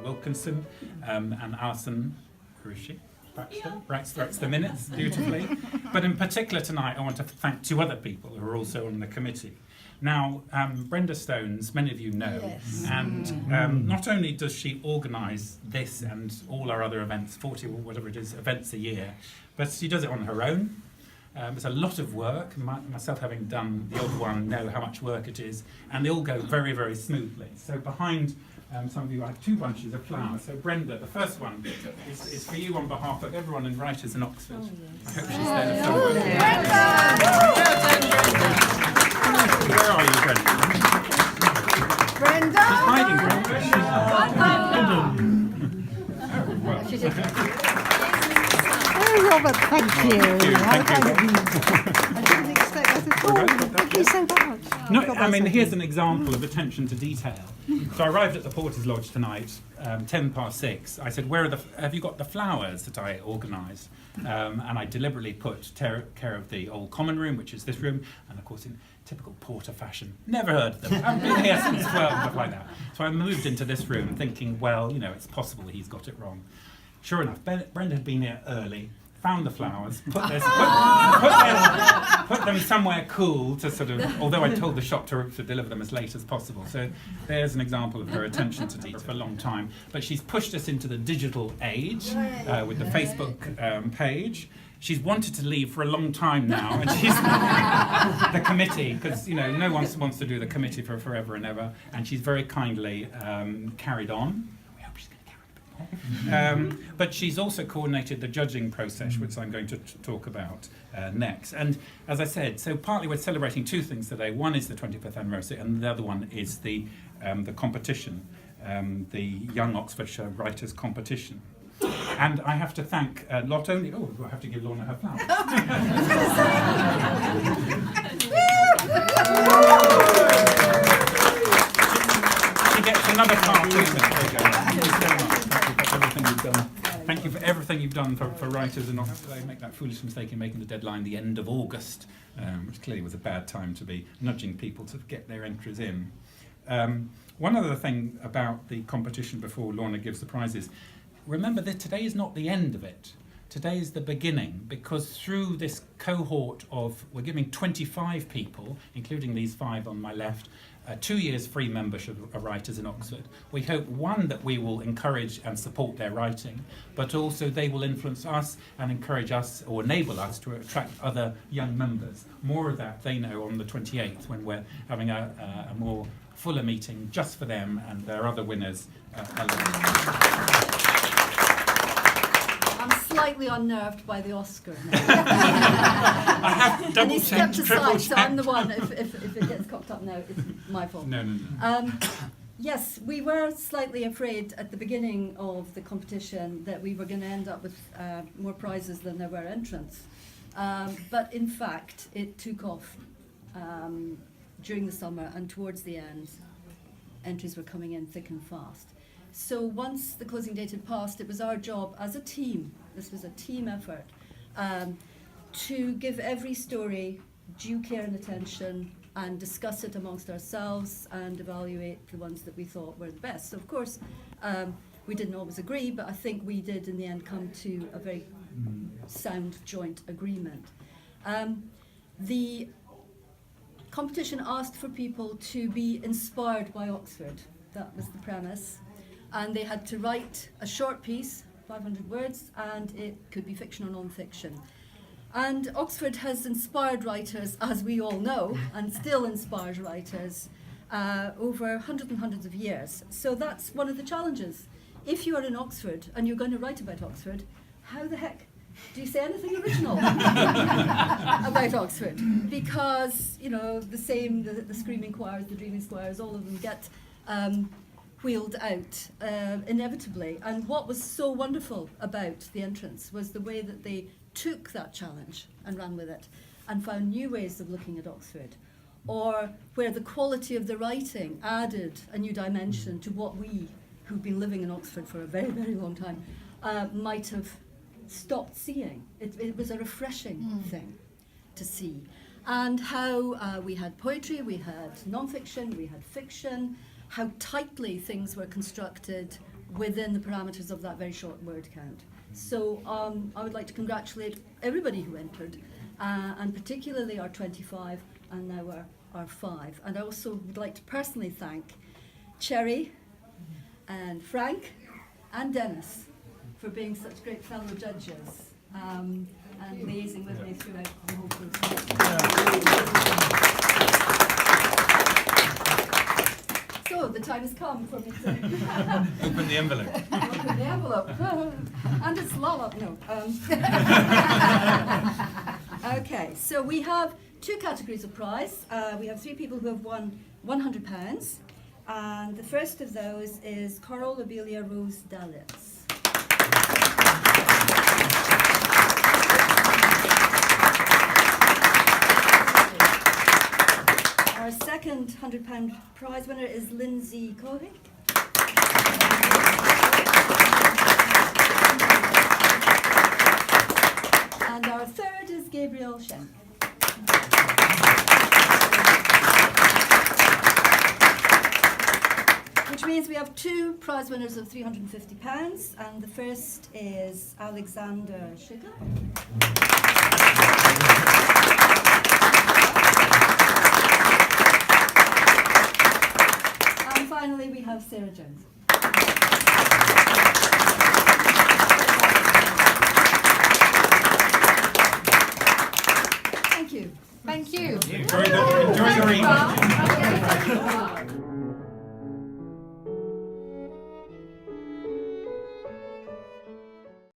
Wilkinson, and Alison, who is she? Writes the minutes beautifully. But in particular tonight, I want to thank two other people who are also on the committee. Now, Brenda Stones, many of you know, yes. And not only does she organise this and all our other events, 40 or whatever it is, events a year, but she does it on her own. It's a lot of work. Myself, having done the odd one, know how much work it is, and they all go very, very smoothly. So behind some of you, I have two bunches of flowers. So Brenda, the first one is for you on behalf of everyone in Writers in Oxford. Oh, yes. I hope she's there somewhere. Where are you, Brenda? Brenda! She's hiding, Brenda. Oh, Robert, thank you. Thank you. I didn't expect that at all. Thank you so much. No, I mean, here's an example of attention to detail. So I arrived at the Porter's Lodge tonight, 6:10. I said, have you got the flowers that I organised? And I deliberately put care of the old common room, which is this room, and of course in typical Porter fashion, never heard of them. I haven't been here since 12, stuff like that. So I moved into this room thinking, well, it's possible he's got it wrong. Sure enough, Brenda had been here early, found the flowers, put them somewhere cool to sort of, although I told the shop to deliver them as late as possible. So there's an example of her attention to detail for a long time. But she's pushed us into the digital age with the Facebook page. She's wanted to leave for a long time now, and she's the committee, because no one wants to do the committee for forever and ever, and she's very kindly carried on. But she's also coordinated the judging process, which I'm going to talk about next. And as I said, so partly we're celebrating two things today. One is the 25th anniversary, and the other one is the competition, the Young Oxfordshire Writers Competition. And I have to thank not only... Oh, I have to give Lorna her flowers. She gets another part of it. There you go. Thank you so much. Thank you for everything you've done for writers in Oxford. I make that foolish mistake in making the deadline the end of August, which clearly was a bad time to be nudging people to get their entries in. One other thing about the competition before Lorna gives the prizes, remember that today is not the end of it. Today is the beginning, because through this cohort we're giving 25 people, including these 5 on my left, 2 years free membership of Writers in Oxford. We hope, one, that we will encourage and support their writing, but also they will influence us and encourage us or enable us to attract other young members. More of that they know on the 28th, when we're having a more fuller meeting just for them and their other winners. I'm slightly unnerved by the Oscar now. I have double checked, triple checked. So I'm the one, if it gets cocked up now, it's my fault. No. Yes, we were slightly afraid at the beginning of the competition that we were going to end up with more prizes than there were entrants. But in fact, it took off during the summer, and towards the end, entries were coming in thick and fast. So once the closing date had passed, it was our job as a team, this was a team effort, to give every story due care and attention and discuss it amongst ourselves and evaluate the ones that we thought were the best. So of course, we didn't always agree, but I think we did in the end come to a very sound joint agreement. The competition asked for people to be inspired by Oxford. That was the premise. And they had to write a short piece, 500 words, and it could be fiction or non-fiction. And Oxford has inspired writers, as we all know, and still inspires writers over hundreds and hundreds of years. So that's one of the challenges. If you are in Oxford and you're going to write about Oxford, how the heck do you say anything original about Oxford? Because, the screaming choirs, the dreaming squires, all of them get wheeled out inevitably. And what was so wonderful about the entrance was the way that they took that challenge and ran with it and found new ways of looking at Oxford, or where the quality of the writing added a new dimension to what we, who've been living in Oxford for a very, very long time, might have stopped seeing. It was a refreshing thing to see. And how we had poetry, we had non-fiction, we had fiction, how tightly things were constructed within the parameters of that very short word count. So I would like to congratulate everybody who entered, and particularly our 25 and now our 5. And I also would like to personally thank Cherry and Frank and Dennis for being such great fellow judges and liaising with me throughout the whole process. So the time has come for me to Open the envelope. open the envelope. And it's lollop. No. Okay, so we have 2 categories of prize. We have 3 people who have won £100. And the first of those is Coral Lobelia Rose Dahlias. Our second £100 prize winner is Lindsay Cohick. And our third is Gabriel Shen. Which means we have 2 prize winners of £350, and the first is Alexander Schigger. And finally we have Sarah Jones. Thank you. Thank you. Enjoy your evening. Well, okay.